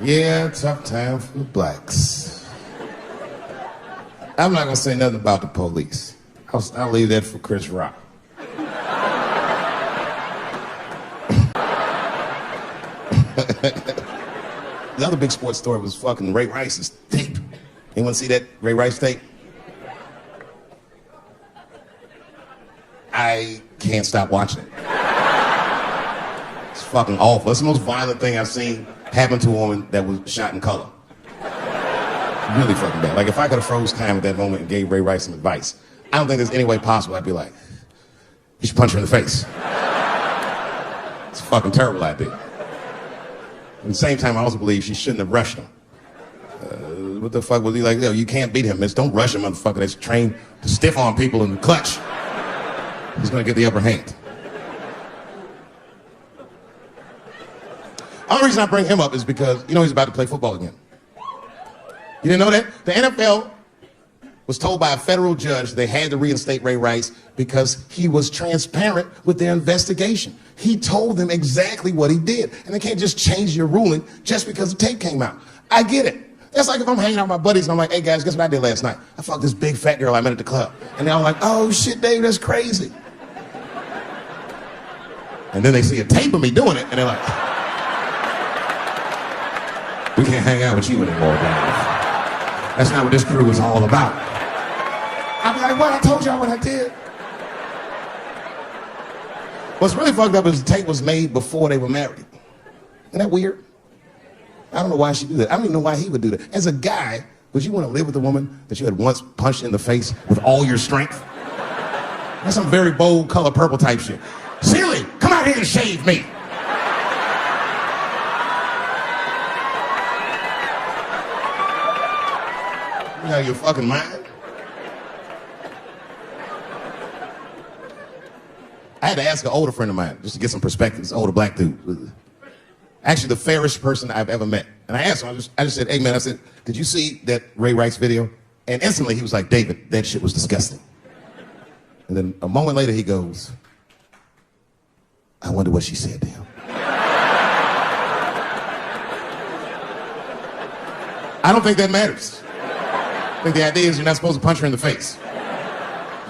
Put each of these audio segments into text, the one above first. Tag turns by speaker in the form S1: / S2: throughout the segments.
S1: Yeah, tough time for the blacks. I'm not gonna say nothing about the police. I'll leave that for Chris Rock. The other big sports story was fucking Ray Rice's tape. Anyone see that Ray Rice tape? I can't stop watching it. It's fucking awful. It's the most violent thing I've seen happen to a woman that was shot in color. Really fucking bad. Like, if I could have froze time at that moment and gave Ray Rice some advice, I don't think there's any way possible I'd be like, you should punch her in the face. It's a fucking terrible idea. At the same time, I also believe she shouldn't have rushed him. What the fuck was he like? Yo, you can't beat him, miss. Don't rush a motherfucker that's trained to stiff on people in the clutch. He's gonna get the upper hand. The only reason I bring him up is because, you know, he's about to play football again. You didn't know that? The NFL was told by a federal judge they had to reinstate Ray Rice because he was transparent with their investigation. He told them exactly what he did. And they can't just change your ruling just because the tape came out. I get it. That's like if I'm hanging out with my buddies and I'm like, hey guys, guess what I did last night? I fucked this big fat girl I met at the club. And they're all like, oh shit, Dave, that's crazy. And then they see a tape of me doing it and they're like, we can't hang out with you anymore, guys. That's not what this crew is all about. I'll be like, what? I told y'all what I did. What's really fucked up is the tape was made before they were married. Isn't that weird? I don't know why she did that. I don't even know why he would do that. As a guy, would you want to live with a woman that you had once punched in the face with all your strength? That's some very bold color purple type shit. Silly, come out here and shave me. You out of your fucking mind? I had to ask an older friend of mine just to get some perspective. This older black dude. Actually, the fairest person I've ever met. And I asked him, I just said, hey man, I said, did you see that Ray Rice video? And instantly he was like, David, that shit was disgusting. And then a moment later he goes, I wonder what she said to him. I don't think that matters. I think the idea is you're not supposed to punch her in the face.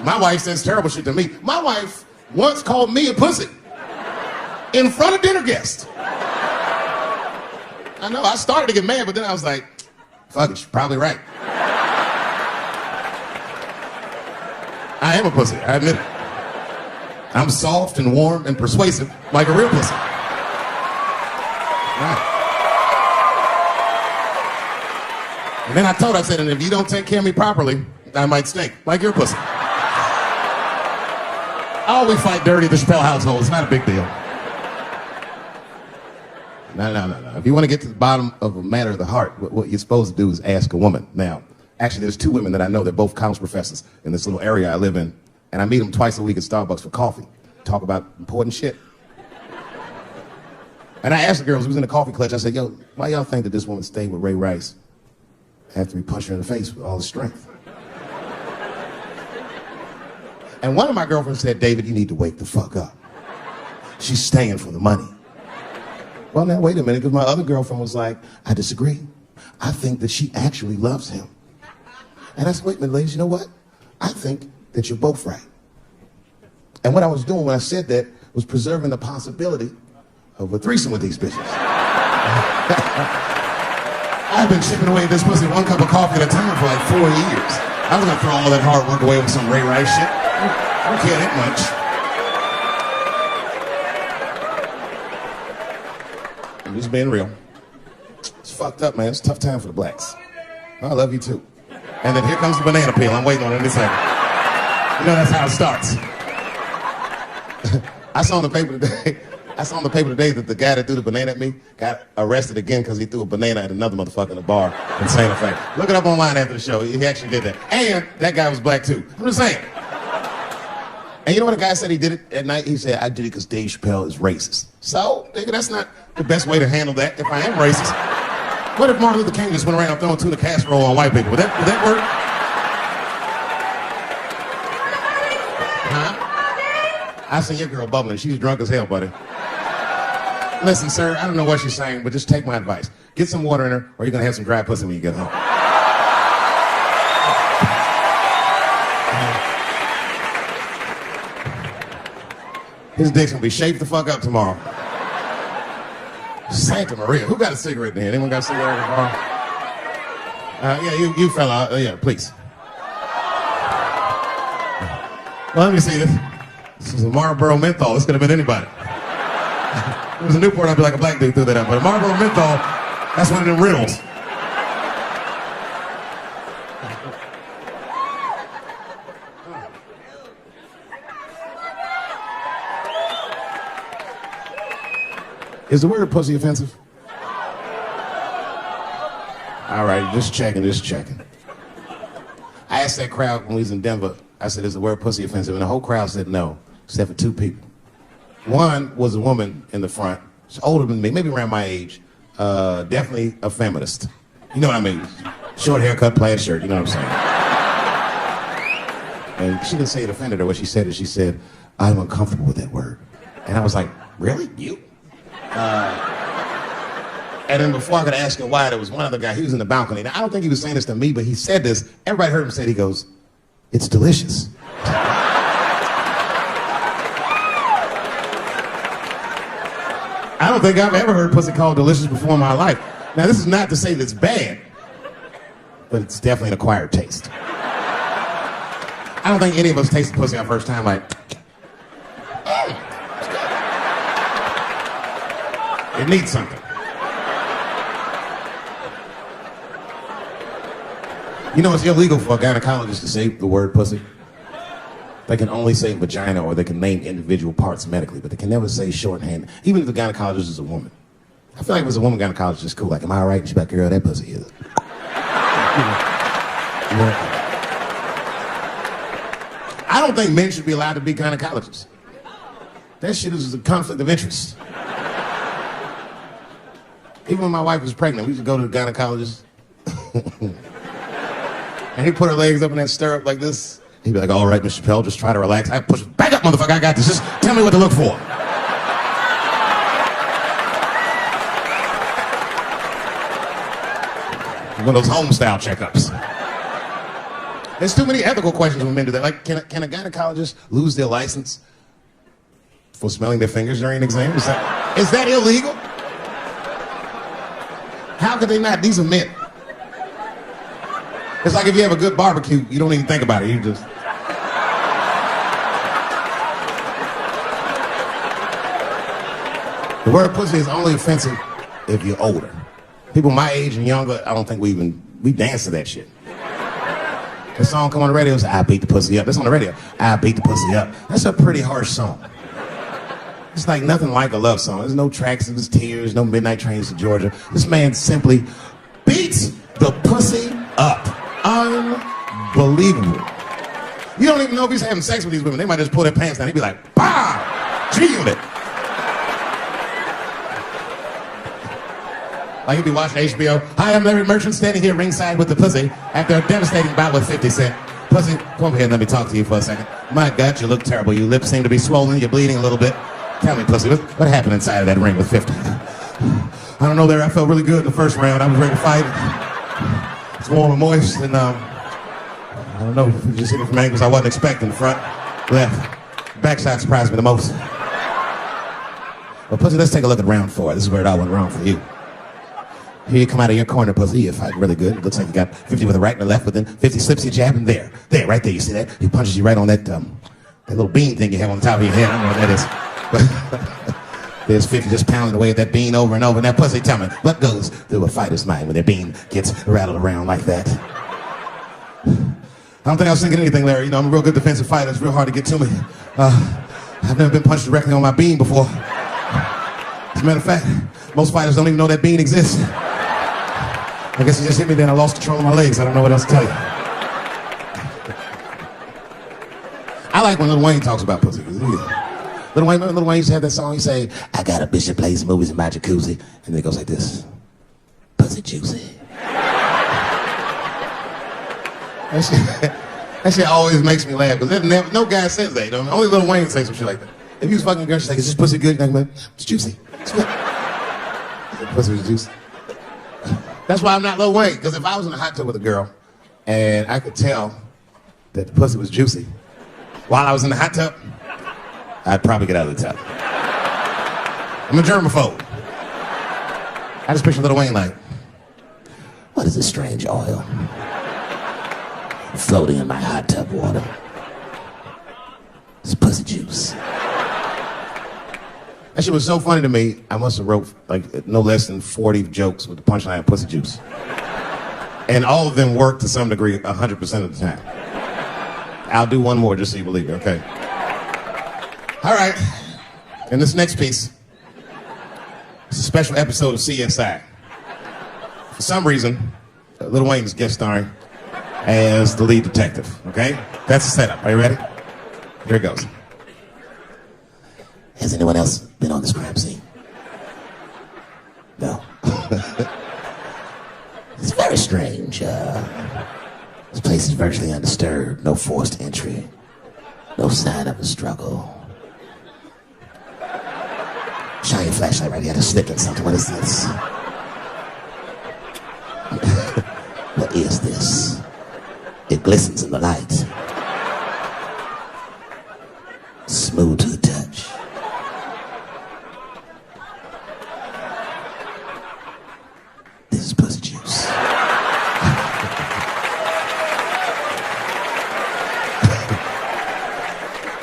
S1: My wife says terrible shit to me. My wife once called me a pussy in front of dinner guests. I know, I started to get mad, but then I was like, fuck it, she's probably right. I am a pussy, I admit it. I'm soft and warm and persuasive like a real pussy. Right. And then I told her, I said, and if you don't take care of me properly, I might stink like your pussy. Oh, we fight dirty at the Chappelle household. It's not a big deal. No. If you want to get to the bottom of a matter of the heart, what you're supposed to do is ask a woman. Now, actually, there's two women that I know. They're both college professors in this little area I live in. And I meet them twice a week at Starbucks for coffee. Talk about important shit. And I asked the girls who was in the coffee clutch, I said, yo, why y'all think that this woman stayed with Ray Rice after he punched her in the face with all his strength? And one of my girlfriends said, David, you need to wake the fuck up. She's staying for the money. Well, now, wait a minute, because my other girlfriend was like, I disagree. I think that she actually loves him. And I said, wait a minute, ladies, you know what? I think that you're both right. And what I was doing when I said that was preserving the possibility of a threesome with these bitches. I've been chipping away at this pussy one cup of coffee at a time for like 4 years. I was gonna throw all that hard work away with some Ray Rice shit. I don't care that much. I'm just being real. It's fucked up, man. It's a tough time for the blacks. I love you too. And then here comes the banana peel. I'm waiting on it any second. You know that's how it starts. I saw in the paper today that the guy that threw the banana at me got arrested again because he threw a banana at another motherfucker in the bar in Santa Fe. Look it up online after the show. He actually did that. And that guy was black too. I'm just saying. And you know what the guy said he did it at night? He said, I did it because Dave Chappelle is racist. So, nigga, that's not the best way to handle that if I am racist. What if Martin Luther King just went around throwing tuna casserole on white people? Would that work? Huh? I seen your girl bubbling. She's drunk as hell, buddy. Listen, sir, I don't know what she's saying, but just take my advice. Get some water in her, or you're gonna have some dry pussy when you get home. His dick's gonna be shaped the fuck up tomorrow. Santa Maria. Who got a cigarette in here? Anyone got a cigarette in the bar? Yeah, you fella. Yeah, please. Well, let me see this. This is a Marlboro menthol. This could have been anybody. If it was a Newport, I'd be like a black dude threw that up. But a Marlboro menthol, that's one of them riddles. Is the word pussy offensive? All right, just checking. I asked that crowd when we was in Denver, I said, is the word pussy offensive? And the whole crowd said no, except for two people. One was a woman in the front. She's older than me, maybe around my age. Definitely a feminist. You know what I mean? Short haircut, plaid shirt, you know what I'm saying? And she didn't say it offended her. What she said is, she said, I'm uncomfortable with that word. And I was like, really? You? And then before I could ask her why, there was one other guy, he was in the balcony. Now, I don't think he was saying this to me, but he said this. Everybody heard him say it. He goes, it's delicious. I don't think I've ever heard pussy called delicious before in my life. Now, this is not to say that it's bad, but it's definitely an acquired taste. I don't think any of us tasted pussy our first time like, it needs something. You know, it's illegal for a gynecologist to say the word pussy. They can only say vagina, or they can name individual parts medically, but they can never say shorthand, even if the gynecologist is a woman. I feel like if it's a woman gynecologist, it's cool. Like, am I all right? She's like, girl, that pussy is. I don't think men should be allowed to be gynecologists. That shit is a conflict of interest. Even when my wife was pregnant, we used to go to the gynecologist. And he'd put her legs up in that stirrup like this. He'd be like, all right, Miss Chappelle, just try to relax. I push, back up, motherfucker, I got this. Just tell me what to look for. One of those home-style checkups. There's too many ethical questions when men do that. Like, can a gynecologist lose their license for smelling their fingers during an exam? Is that illegal? How could they not? These are men. It's like if you have a good barbecue, you don't even think about it. You just... The word pussy is only offensive if you're older. People my age and younger, I don't think we dance to that shit. The song come on the radio, it's I beat the pussy up. That's on the radio. I beat the pussy up. That's a pretty harsh song. It's like nothing like a love song. There's no tracks of his tears, no midnight trains to Georgia. This man simply beats the pussy up. Unbelievable. You don't even know if he's having sex with these women. They might just pull their pants down. He'd be like, bah! G-Unit. Like he'd be watching HBO. Hi, I'm Larry Merchant, standing here ringside with the pussy after a devastating bout with 50 Cent. Pussy, come over here and let me talk to you for a second. My God, you look terrible. Your lips seem to be swollen. You're bleeding a little bit. Tell me, pussy, what happened inside of that ring with 50? I don't know, Larry. I felt really good in the first round. I was ready to fight. It's warm and moist, and I don't know, if you just hit it from angles I wasn't expecting. The front, left, backside surprised me the most. Well, pussy, let's take a look at round 4. This is where it all went wrong for you. Here you come out of your corner, pussy. You're fighting really good. It looks like you got 50 with the right and the left, but then 50 slips your jab, and there, right there. You see that? He punches you right on that little bean thing you have on top of your head. I don't know what that is. But there's 50 just pounding away at that bean over and over. Now, pussy, tell me, what goes through a fighter's mind when their bean gets rattled around like that? I don't think I was thinking anything, Larry. You know, I'm a real good defensive fighter. It's real hard to get to me. I've never been punched directly on my bean before. As a matter of fact, most fighters don't even know that bean exists. I guess he just hit me, then I lost control of my legs. I don't know what else to tell you. I like when Lil Wayne talks about pussy. Lil Wayne used to have that song. He say, I got a bitch that plays movies in my jacuzzi. And then it goes like this. Pussy juicy. That shit always makes me laugh, because no guy says that. You know? Only Lil Wayne says some shit like that. If you was fucking a girl, she's like, is this pussy good? You're like, it's juicy. It's good. Pussy was juicy. That's why I'm not Lil Wayne, because if I was in a hot tub with a girl and I could tell that the pussy was juicy while I was in the hot tub, I'd probably get out of the tub. I'm a germaphobe. I just picture Lil Wayne like, what is this strange oil floating in my hot tub water? It's pussy juice. That shit was so funny to me, I must have wrote like no less than 40 jokes with the punchline pussy juice. And all of them worked to some degree 100% of the time. I'll do one more just so you believe it, okay? All right, and this next piece, it's a special episode of CSI. For some reason, Lil Wayne is guest starring as the lead detective, okay? That's the setup. Are you ready? Here it goes. Has anyone else been on this crime scene? No. It's very strange. This place is virtually undisturbed. No forced entry. No sign of a struggle. Shine your flashlight right here. To sniff at something. What is this? What is this? It glistens in the light. Smooth to the touch. This is pussy juice.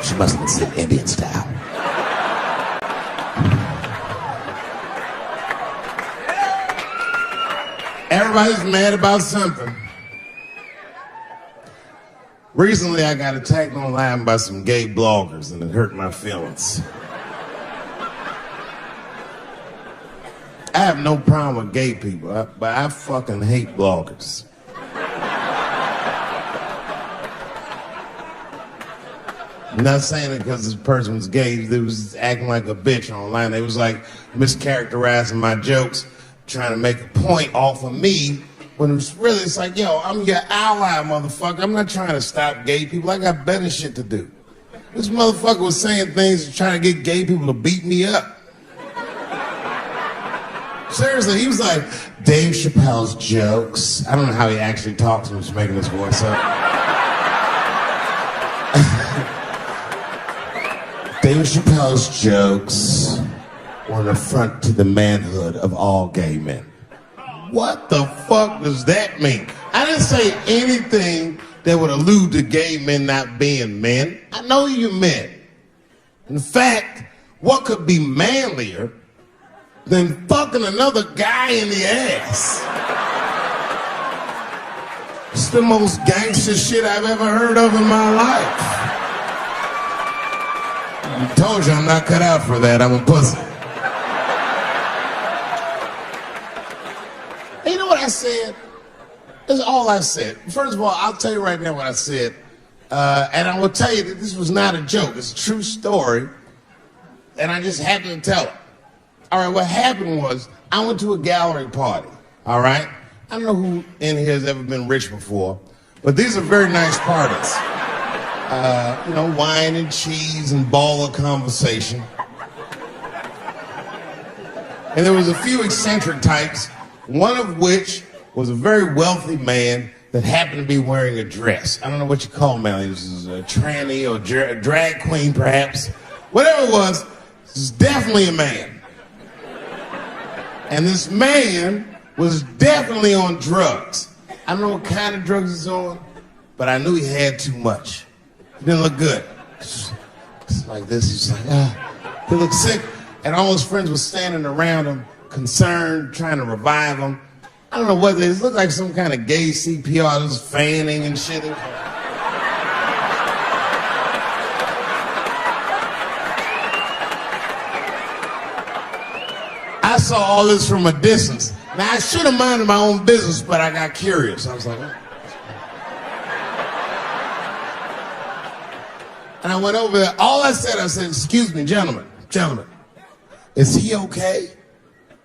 S1: She must have been sitting Indian style. Everybody's mad about something. Recently, I got attacked online by some gay bloggers, and it hurt my feelings. I have no problem with gay people, but I fucking hate bloggers. I'm not saying it because this person was gay. They was acting like a bitch online. They was like mischaracterizing my jokes, trying to make a point off of me, when it's like, yo, I'm your ally, motherfucker. I'm not trying to stop gay people. I got better shit to do. This motherfucker was saying things trying to get gay people to beat me up. Seriously, he was like, Dave Chappelle's jokes. I don't know how he actually talks when he's making his voice up. Dave Chappelle's jokes were an affront to the manhood of all gay men. What the fuck does that mean? I didn't say anything that would allude to gay men not being men. I know you men. In fact, what could be manlier than fucking another guy in the ass? It's the most gangster shit I've ever heard of in my life. I told you I'm not cut out for that. I'm a pussy. You know what I said? That's all I said. First of all, I'll tell you right now what I said. And I will tell you that this was not a joke. It's a true story. And I just happened to tell it. All right, what happened was I went to a gallery party. All right? I don't know who in here has ever been rich before, but these are very nice parties. Wine and cheese and ball of conversation. And there was a few eccentric types, one of which was a very wealthy man that happened to be wearing a dress. I don't know what you call him, man. This is a tranny or a drag queen, perhaps. Whatever it was, this is definitely a man. And this man was definitely on drugs. I don't know what kind of drugs he's on, but I knew he had too much. He didn't look good. It's like this, he's like, he looked sick. And all his friends were standing around him, concerned, trying to revive him. I don't know what it looked like, some kind of gay CPR, just fanning and shit. I saw all this from a distance. Now, I should have minded my own business, but I got curious. I was like, oh. And I went over there. All I said, excuse me, gentlemen, is he okay?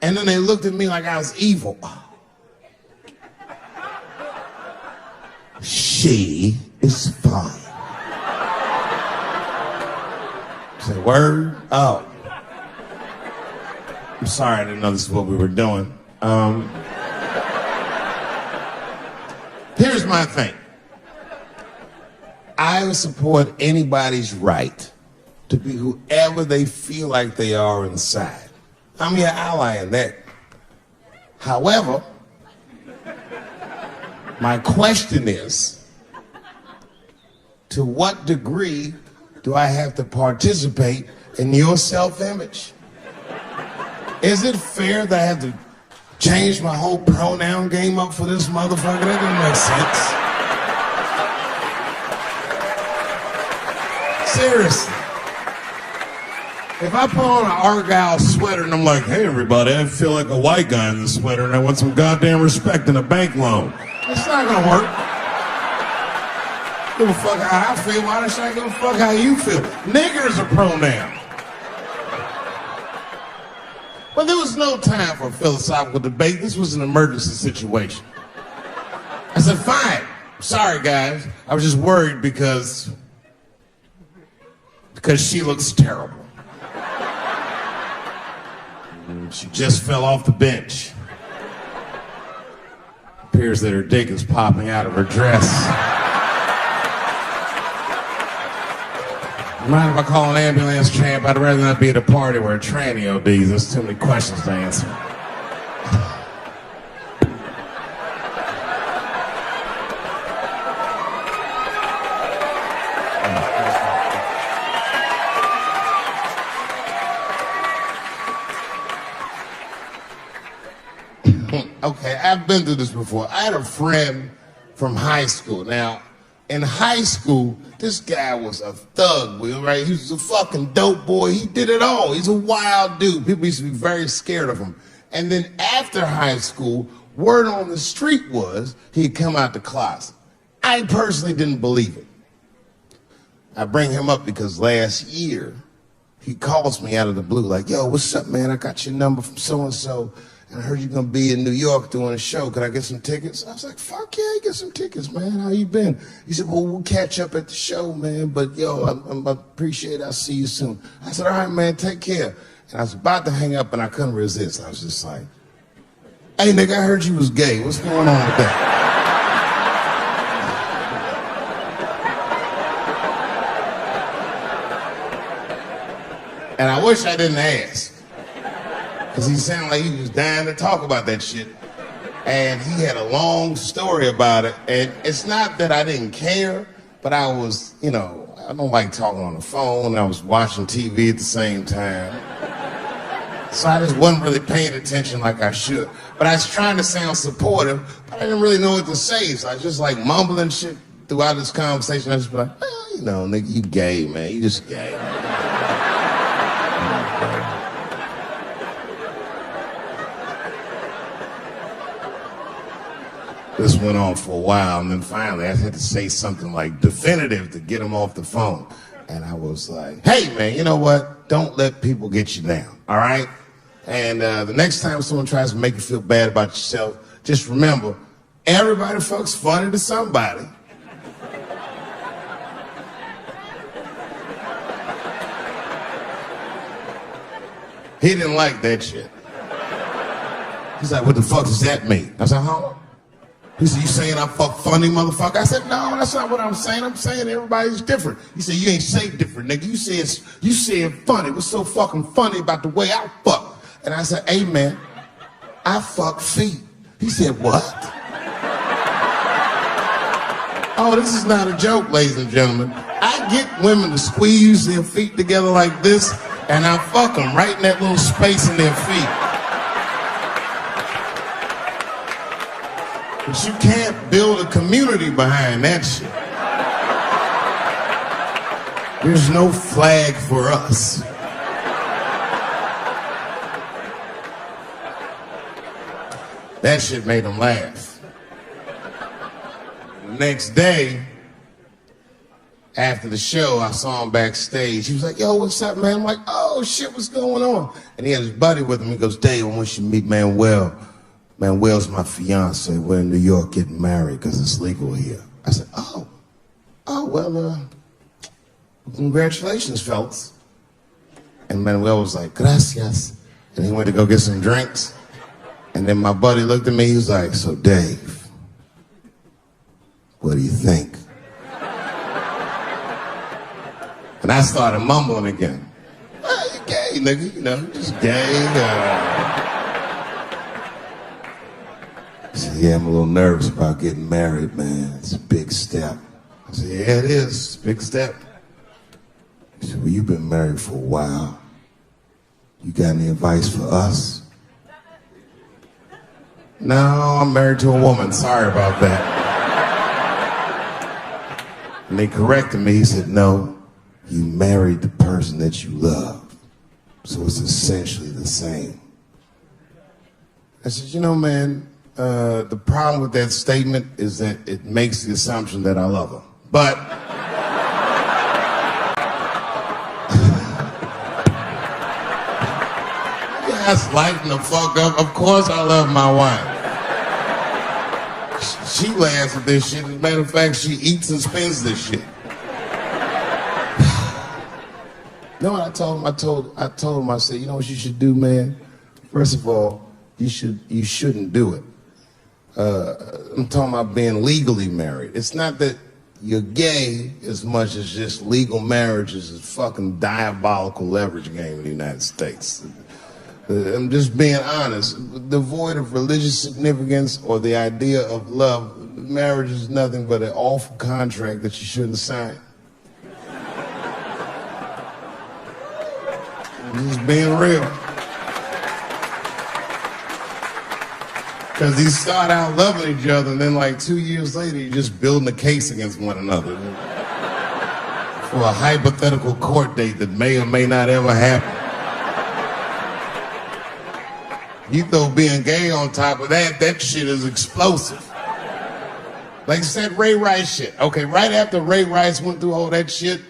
S1: And then they looked at me like I was evil. She is fine. I said, word? Oh. I'm sorry, I didn't know this is what we were doing. Here's my thing. I support anybody's right to be whoever they feel like they are inside. I'm your ally in that. However, my question is, to what degree do I have to participate in your self-image? Is it fair that I have to change my whole pronoun game up for this motherfucker? That doesn't make sense. Seriously. If I put on an Argyle sweater and I'm like, hey everybody, I feel like a white guy in this sweater and I want some goddamn respect and a bank loan. It's not gonna work. Give a fuck how I feel, why should I give a fuck how you feel? Nigger is a pronoun. But there was no time for a philosophical debate. This was an emergency situation. I said, fine. Sorry, guys. I was just worried because she looks terrible. She just fell off the bench. Appears that her dick is popping out of her dress. Mind if I call an ambulance, champ? I'd rather not be at a party where a tranny ODs. There's too many questions to answer. Okay, I've been through this before. I had a friend from high school. Now, in high school, this guy was a thug, right? He was a fucking dope boy. He did it all. He's a wild dude. People used to be very scared of him. And then after high school, word on the street was he'd come out the closet. I personally didn't believe it. I bring him up because last year, he calls me out of the blue like, yo, what's up, man? I got your number from so-and-so. And I heard you're gonna be in New York doing a show. Could I get some tickets? I was like, fuck yeah, get some tickets, man. How you been? He said, well, we'll catch up at the show, man. But yo, I appreciate it. I'll see you soon. I said, all right, man, take care. And I was about to hang up and I couldn't resist. I was just like, hey, nigga, I heard you was gay. What's going on with that? And I wish I didn't ask. Because he sounded like he was dying to talk about that shit. And he had a long story about it. And it's not that I didn't care, but I was, I don't like talking on the phone. I was watching TV at the same time. So I just wasn't really paying attention like I should. But I was trying to sound supportive, but I didn't really know what to say. So I was just like mumbling shit throughout this conversation. I was just like, well, nigga, you gay, man. You just gay. This went on for a while, and then finally I had to say something like definitive to get him off the phone. And I was like, hey, man, you know what? Don't let people get you down, all right? And the next time someone tries to make you feel bad about yourself, just remember, everybody fucks funny to somebody. He didn't like that shit. He's like, what the fuck does that mean? I was like, huh? He said, you saying I fuck funny, motherfucker? I said, no, that's not what I'm saying. I'm saying everybody's different. He said, you ain't say different, nigga. You said funny. What's so fucking funny about the way I fuck? And I said, hey, man, I fuck feet. He said, what? Oh, this is not a joke, ladies and gentlemen. I get women to squeeze their feet together like this, and I fuck them right in that little space in their feet. But you can't build a community behind that shit. There's no flag for us. That shit made him laugh. The next day, after the show, I saw him backstage. He was like, yo, what's up, man? I'm like, oh, shit, what's going on? And he had his buddy with him. He goes, Dave, I want you to meet Manuel. Manuel's my fiance. We're in New York getting married because it's legal here. I said, well, congratulations, fellas. And Manuel was like, gracias. And he went to go get some drinks. And then my buddy looked at me, he was like, so Dave, what do you think? And I started mumbling again. Oh, you gay, nigga, you know, just gay. He said, yeah, I'm a little nervous about getting married, man. It's a big step. I said, yeah, it is. It's a big step. He said, well, you've been married for a while. You got any advice for us? No, I'm married to a woman. Sorry about that. And they corrected me. He said, no, you married the person that you love. So it's essentially the same. I said, you know, man, the problem with that statement is that it makes the assumption that I love her. But yes, lighten the fuck up. Of course I love my wife. She laughs at this shit. As a matter of fact, she eats and spends this shit. You know what I told him? I told him, I said, you know what you should do, man? First of all, you shouldn't do it. I'm talking about being legally married. It's not that you're gay as much as just legal marriage is a fucking diabolical leverage game in the United States. I'm just being honest. Devoid of religious significance or the idea of love, marriage is nothing but an awful contract that you shouldn't sign. I'm just being real. Because you start out loving each other, and then like 2 years later, you're just building a case against one another for a hypothetical court date that may or may not ever happen. You throw being gay on top of that, that shit is explosive. Like I said, Ray Rice shit. Okay, right after Ray Rice went through all that shit,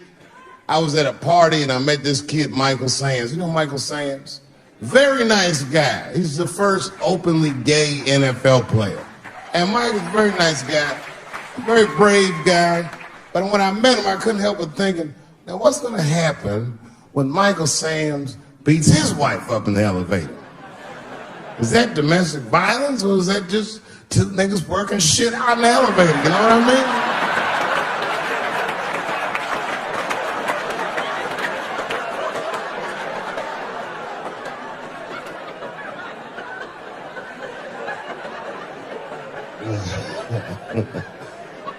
S1: I was at a party and I met this kid, Michael Sams. You know Michael Sams? Very nice guy. He's the first openly gay NFL player. And Michael's a very nice guy, a very brave guy. But when I met him, I couldn't help but thinking, now what's gonna happen when Michael Sams beats his wife up in the elevator? Is that domestic violence, or is that just two niggas working shit out in the elevator? You know what I mean?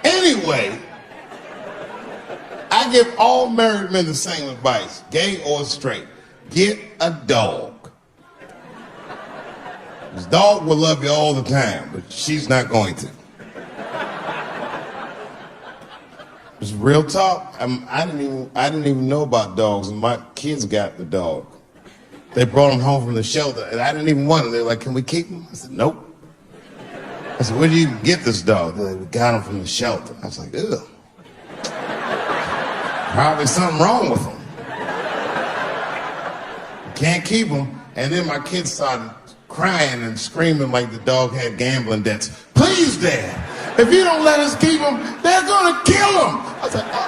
S1: Anyway, I give all married men the same advice, gay or straight. Get a dog. This dog will love you all the time, but she's not going to. It's real talk. I didn't even know about dogs, and my kids got the dog. They brought him home from the shelter, and I didn't even want him. They were like, "Can we keep him?" I said, "Nope." I said, "Where did you get this dog?" They're like, "We got him from the shelter." I was like, "Ugh." Probably something wrong with him. Can't keep him. And then my kids started crying and screaming like the dog had gambling debts. "Please, Dad, if you don't let us keep him, they're gonna kill him." I was like, "Oh.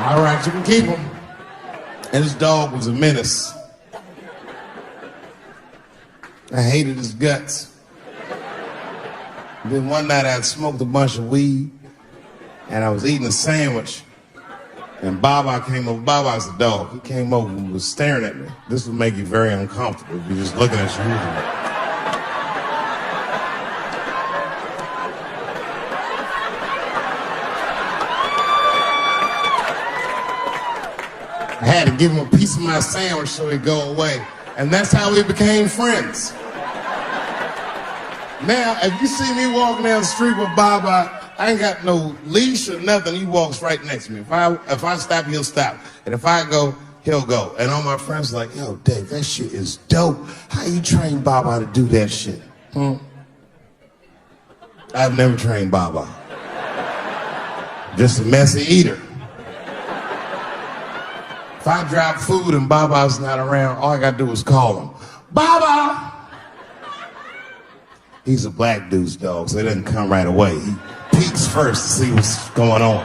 S1: All right, you can keep him." And this dog was a menace. I hated his guts. Then one night I'd smoked a bunch of weed and I was eating a sandwich. And Baba came over. Baba's the dog. He came over and was staring at me. This would make you very uncomfortable if you're just looking at you. I had to give him a piece of my sandwich so he'd go away. And that's how we became friends. Now, if you see me walking down the street with Baba, I ain't got no leash or nothing. He walks right next to me. If I stop, he'll stop. And if I go, he'll go. And all my friends are like, "Yo, Dave, that shit is dope. How you train Baba to do that shit?" I've never trained Baba. Just a messy eater. If I drop food and Baba's not around, all I gotta do is call him. "Baba!" He's a black dude's dog, so he doesn't come right away. He peeks first to see what's going on.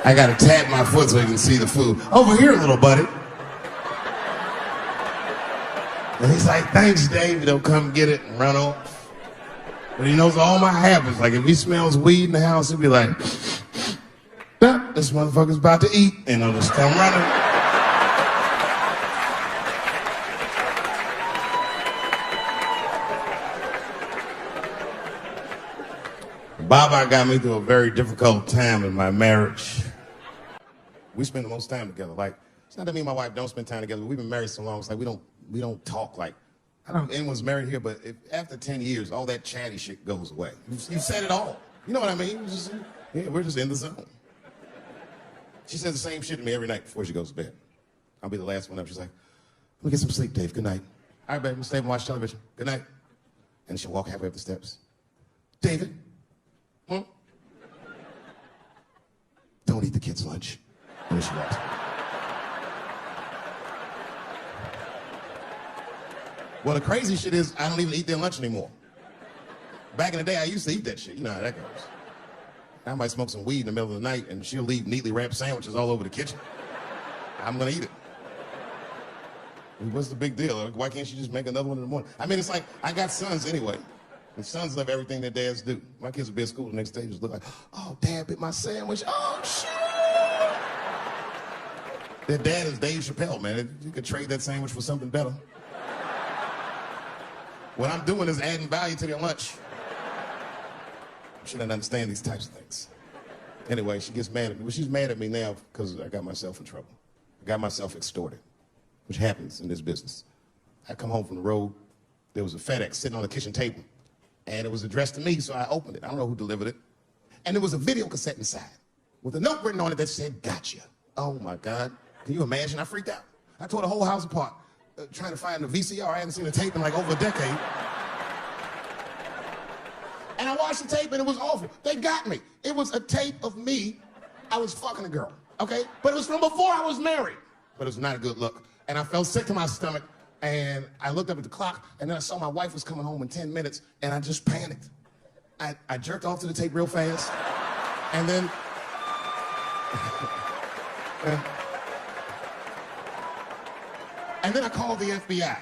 S1: I gotta tap my foot so he can see the food. Over here, little buddy. And he's like, thanks, Dave. He'll come get it and run off. But he knows all my habits. Like, if he smells weed in the house, he'll be like, nah, this motherfucker's about to eat. And he'll just come running. Baba got me through a very difficult time in my marriage. We spend the most time together. Like, it's not that me and my wife don't spend time together. We've been married so long, it's like we don't talk like, I don't know if anyone's married here, but after 10 years, all that chatty shit goes away. You said it all. You know what I mean? We're just in the zone. She says the same shit to me every night before she goes to bed. I'll be the last one up. She's like, let me get some sleep, Dave. Good night. All right, babe, I'm stay and watch television. Good night. And she'll walk halfway up the steps. David? Don't eat the kids' lunch. And she walks. Well, the crazy shit is I don't even eat their lunch anymore. Back in the day, I used to eat that shit. You know how that goes. I might smoke some weed in the middle of the night, and she'll leave neatly wrapped sandwiches all over the kitchen. I'm gonna eat it. What's the big deal? Why can't she just make another one in the morning? I mean, it's like, I got sons anyway. And sons love everything their dads do. My kids will be at school the next day, just look like, oh, Dad bit my sandwich. Oh, shit. Their dad is Dave Chappelle, man. You could trade that sandwich for something better. What I'm doing is adding value to their lunch. She doesn't understand these types of things. Anyway, she gets mad at me. Well, she's mad at me now because I got myself in trouble. I got myself extorted, which happens in this business. I come home from the road. There was a FedEx sitting on the kitchen table. And it was addressed to me, so I opened it. I don't know who delivered it. And there was a video cassette inside with a note written on it that said, gotcha. Oh, my God. Can you imagine? I freaked out. I tore the whole house apart trying to find the VCR. I hadn't seen a tape in like over a decade. And I watched the tape, and it was awful. They got me. It was a tape of me. I was fucking a girl, okay? But it was from before I was married. But it was not a good look. And I felt sick to my stomach. And I looked up at the clock, and then I saw my wife was coming home in 10 minutes, and I just panicked. I jerked off to the tape real fast, and then... and then I called the FBI.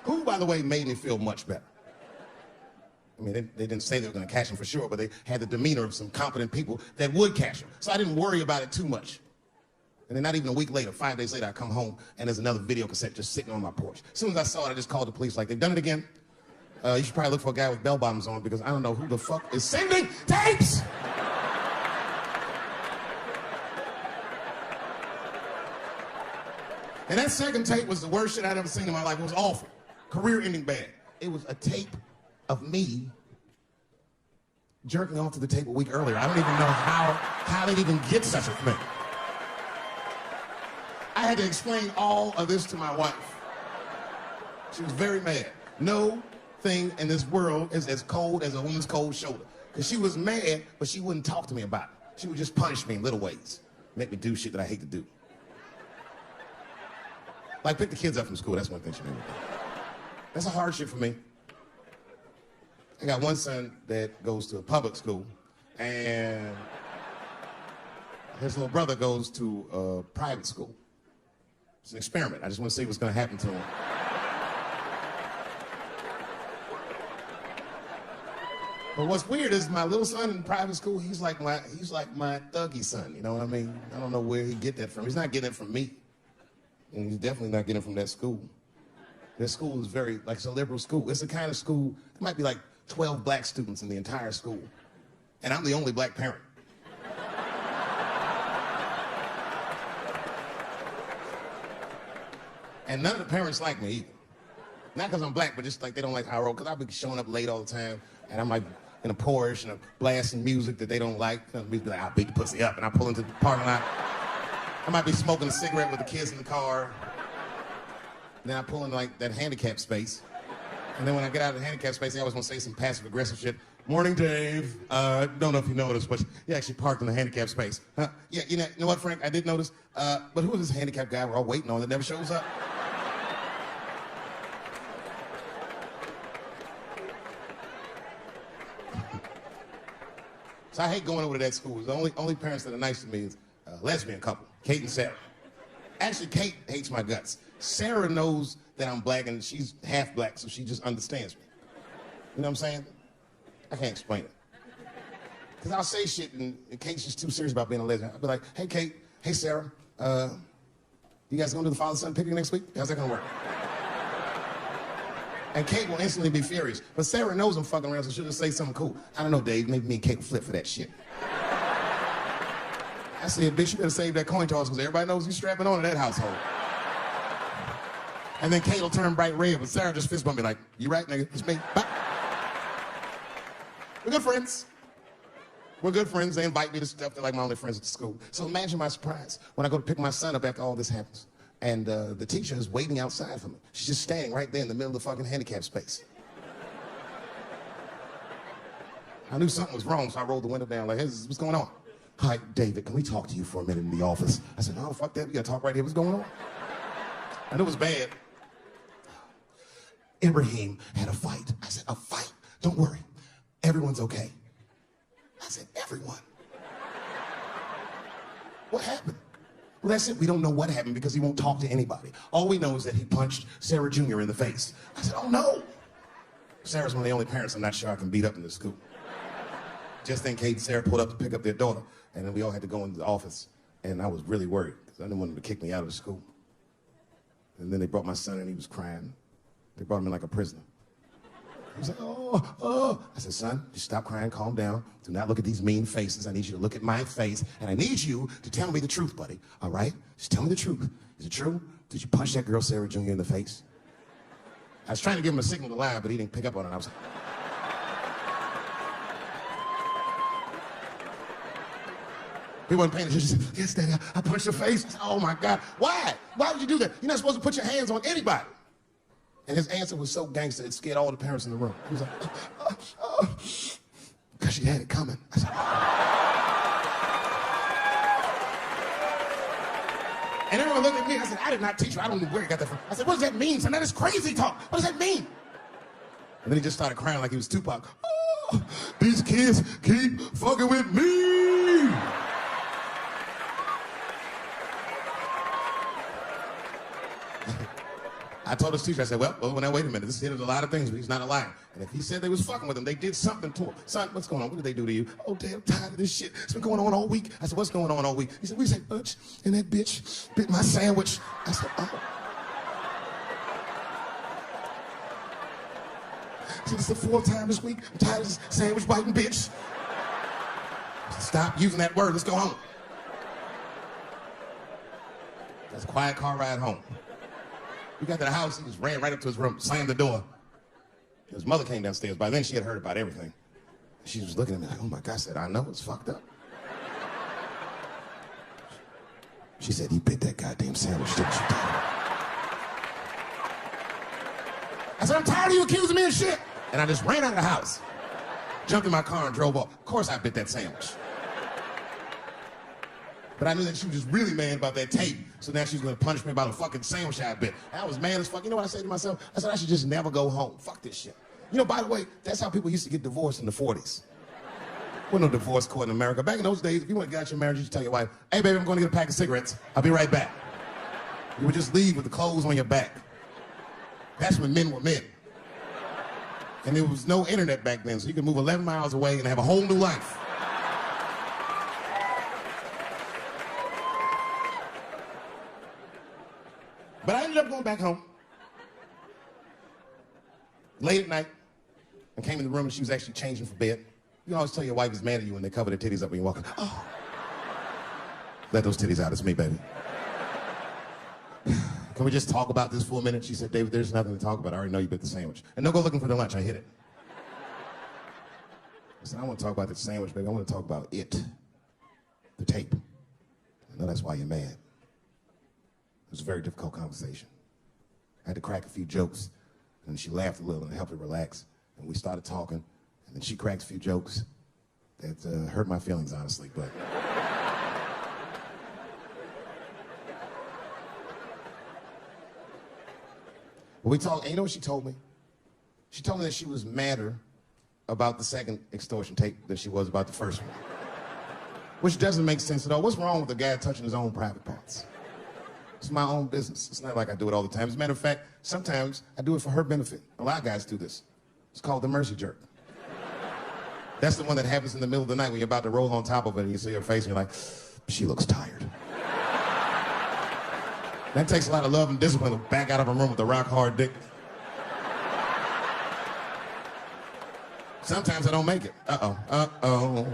S1: Who, by the way, made me feel much better. I mean, they didn't say they were going to catch him for sure, but they had the demeanor of some competent people that would catch him. So I didn't worry about it too much. And then not even a week later, 5 days later, I come home, and there's another video cassette just sitting on my porch. As soon as I saw it, I just called the police, like, they've done it again. You should probably look for a guy with bell bottoms on, because I don't know who the fuck is sending tapes! And that second tape was the worst shit I'd ever seen in my life. It was awful. Career-ending bad. It was a tape of me jerking off to the tape a week earlier. I don't even know how they'd even get such a thing. I had to explain all of this to my wife. She was very mad. No thing in this world is as cold as a woman's cold shoulder. Because she was mad, but she wouldn't talk to me about it. She would just punish me in little ways. Make me do shit that I hate to do. Like pick the kids up from school, that's one thing she made me do. That's a hardship for me. I got one son that goes to a public school, and his little brother goes to a private school. It's an experiment. I just want to see what's going to happen to him. But what's weird is my little son in private school, he's like my thuggy son, you know what I mean? I don't know where he get that from. He's not getting it from me. And he's definitely not getting it from that school. That school is very, like, it's a liberal school. It's the kind of school, there might be like 12 black students in the entire school. And I'm the only black parent. And none of the parents like me either. Not because I'm black, but just like they don't like how I roll. Because I'll be showing up late all the time, and I'm like in a Porsche and I'm blasting music that they don't like. I'll be like, I'll beat the pussy up, and I pull into the parking lot. I might be smoking a cigarette with the kids in the car. And then I pull in like that handicap space. And then when I get out of the handicap space, I always want to say some passive aggressive shit. Morning, Dave. Don't know if you noticed, but you actually parked in the handicap space. Huh? Yeah, you know what, Frank? I did notice. But who is this handicap guy we're all waiting on that never shows up? So I hate going over to that school. The only parents that are nice to me is a lesbian couple, Kate and Sarah. Actually, Kate hates my guts. Sarah knows that I'm black and she's half black, so she just understands me. You know what I'm saying? I can't explain it. Because I'll say shit and Kate's just too serious about being a lesbian. I'll be like, hey, Kate, hey, Sarah, you guys going to do the father-son picnic next week? How's that going to work? And Kate will instantly be furious. But Sarah knows I'm fucking around, so she'll just say something cool. I don't know, Dave. Maybe me and Kate will flip for that shit. I said, bitch, you better save that coin toss because everybody knows you strapping on in that household. And then Kate will turn bright red, but Sarah just fist bump me like, you right, nigga? It's me. Bye. We're good friends. We're good friends. They invite me to stuff. They're like my only friends at the school. So imagine my surprise when I go to pick my son up after all this happens. And the teacher is waiting outside for me. She's just standing right there in the middle of the fucking handicap space. I knew something was wrong, so I rolled the window down like, hey, what's going on? Hi, David, can we talk to you for a minute in the office? I said, no, fuck that. We gotta talk right here. What's going on? And it was bad. Ibrahim had a fight. I said, a fight? Don't worry. Everyone's okay. I said, everyone? What happened? Well, that's it. We don't know what happened because he won't talk to anybody. All we know is that he punched Sarah Jr. in the face. I said, oh, no. Sarah's one of the only parents I'm not sure I can beat up in this school. Just then, Kate and Sarah pulled up to pick up their daughter, and then we all had to go into the office, and I was really worried because I didn't want them to kick me out of the school. And then they brought my son, and he was crying. They brought him in like a prisoner. He was like, oh. I said, son, just stop crying, calm down. Do not look at these mean faces. I need you to look at my face, and I need you to tell me the truth, buddy, all right? Just tell me the truth. Is it true? Did you punch that girl, Sarah Jr., in the face? I was trying to give him a signal to lie, but he didn't pick up on it. I was like... He wasn't paying attention. He said, yes, Daddy, I punched your face. I said, oh, my God. Why? Why would you do that? You're not supposed to put your hands on anybody. And his answer was so gangster, it scared all the parents in the room. He was like, because she had it coming. I said, and everyone looked at me. I said, I did not teach her. I don't know where you got that from. I said, what does that mean, son? That is crazy talk. What does that mean? And then he just started crying like he was Tupac. Oh, these kids keep fucking with me. I told his teacher, I said, well, now wait a minute. This kid is a lot of things, but he's not a liar. And if he said they was fucking with him, they did something to him. Son, what's going on? What did they do to you? Oh, damn, I'm tired of this shit. It's been going on all week. I said, what's going on all week? He said, we said, Butch, and that bitch bit my sandwich. I said, oh. He said, it's the fourth time this week. I'm tired of this sandwich biting bitch. I said, stop using that word. Let's go home. That's a quiet car ride home. We got to the house, he just ran right up to his room, slammed the door. His mother came downstairs. By then, she had heard about everything. She was looking at me like, oh my God. I said, I know, it's fucked up. She said, he bit that goddamn sandwich, didn't you, Daddy? I said, I'm tired of you accusing me of shit. And I just ran out of the house, jumped in my car and drove off. Of course I bit that sandwich. But I knew that she was just really mad about that tape. So now she was going to punish me about a fucking sandwich I bit. I was mad as fuck. You know what I said to myself? I said, I should just never go home. Fuck this shit. You know, by the way, that's how people used to get divorced in the 40s. There was no divorce court in America. Back in those days, if you want to get out your marriage, you should tell your wife, hey, baby, I'm going to get a pack of cigarettes. I'll be right back. You would just leave with the clothes on your back. That's when men were men. And there was no internet back then, so you could move 11 miles away and have a whole new life. But I ended up going back home late at night and came in the room and she was actually changing for bed. You always tell your wife is mad at you when they cover their titties up when you walk in. Oh. Let those titties out. It's me, baby. Can we just talk about this for a minute? She said, David, there's nothing to talk about. I already know you bit the sandwich. And don't go looking for the lunch. I hid it. I said, I want to talk about the sandwich, baby. I want to talk about it. The tape. I know that's why you're mad. It was a very difficult conversation. I had to crack a few jokes, and she laughed a little and helped her relax. And we started talking, and then she cracked a few jokes that hurt my feelings, honestly. But we talked, and you know what she told me? She told me that she was madder about the second extortion tape than she was about the first one. Which doesn't make sense at all. What's wrong with a guy touching his own private parts? It's my own business. It's not like I do it all the time. As a matter of fact, sometimes I do it for her benefit. A lot of guys do this. It's called the mercy jerk. That's the one that happens in the middle of the night when you're about to roll on top of it and you see her face and you're like, she looks tired. That takes a lot of love and discipline to back out of a room with a rock hard dick. Sometimes I don't make it. Uh-oh.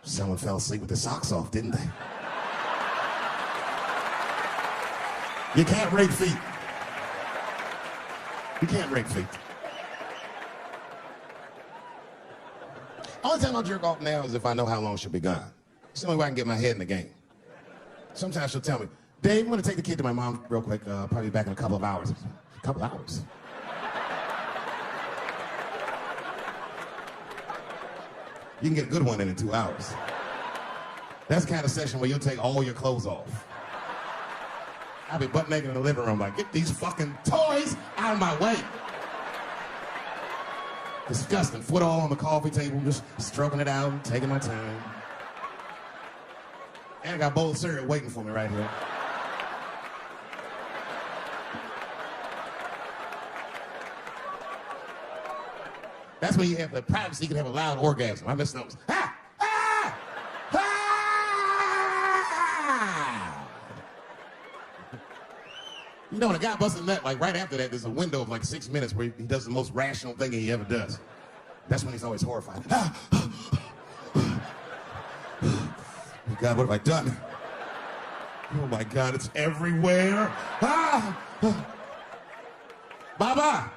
S1: Someone fell asleep with their socks off, didn't they? You can't rate feet. You can't rate feet. Only time I'll jerk off now is if I know how long she'll be gone. It's the only way I can get my head in the game. Sometimes she'll tell me, Dave, I'm gonna take the kid to my mom real quick, probably back in a couple of hours. A couple of hours? You can get a good one in 2 hours. That's the kind of session where you'll take all your clothes off. I'll be butt naked in the living room like, get these fucking toys out of my way. Disgusting. Foot all on the coffee table, just stroking it out, taking my time. And I got a bowl of cereal waiting for me right here. That's when you have the privacy, you can have a loud orgasm. I miss those. Ah! Ah! Ah! You know, when a guy busts a nut, like right after that, there's a window of like 6 minutes where he does the most rational thing he ever does. That's when he's always horrified. Ah! Oh God, what have I done? Oh my God, it's everywhere. Ah! Bye-bye.